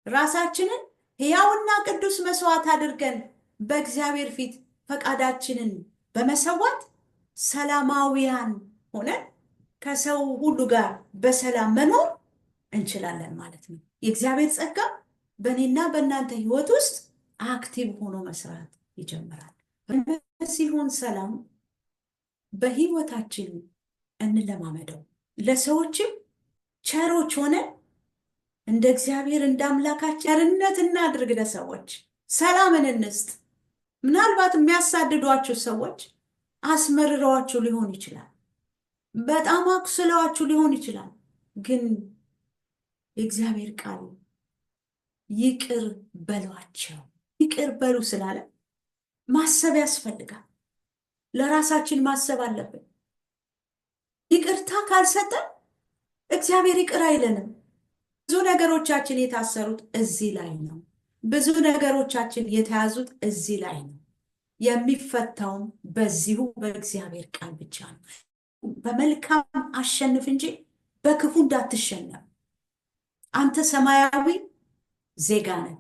ራሳችንን ሕያውና ቅዱስ መስዋዕት አድርገን በእግዚአብሔር ፊት ፈቃዳችንን በመሰዋት ሰላማዊያን ሆነን ከሰው ሁሉ ጋር በሰላም መኖር እንችላለን ማለት ነው። የእግዚአብሔር ጸጋ በእኔና በእናንተ ህይወት ውስጥ አክቲቭ ሆኖ መስራት ይጀምራል። ሲሆን ሰላም በህይወታችን እንለማመደው። ለሰዎችም ቸሮች ሆነን እንደ እግዚአብሔር እንደ አምላካችን ቸርነት እናድርግ። ለሰዎች ሰላምን እንስጥ። ምናልባት የሚያሳድዷችሁ ሰዎች አስመርረዋችሁ ሊሆን ይችላል፣ በጣም አቁስለዋችሁ ሊሆን ይችላል። ግን የእግዚአብሔር ቃል ይቅር በሏቸው፣ ይቅር በሉ ስላለ ማሰብ ያስፈልጋል። ለራሳችን ማሰብ አለብን። ይቅርታ ካልሰጠን እግዚአብሔር ይቅር አይለንም። ብዙ ነገሮቻችን የታሰሩት እዚህ ላይ ነው። ብዙ ነገሮቻችን የተያዙት እዚህ ላይ ነው። የሚፈታውም በዚሁ በእግዚአብሔር ቃል ብቻ ነው። በመልካም አሸንፍ እንጂ በክፉ እንዳትሸነፍ። አንተ ሰማያዊ ዜጋ ነህ።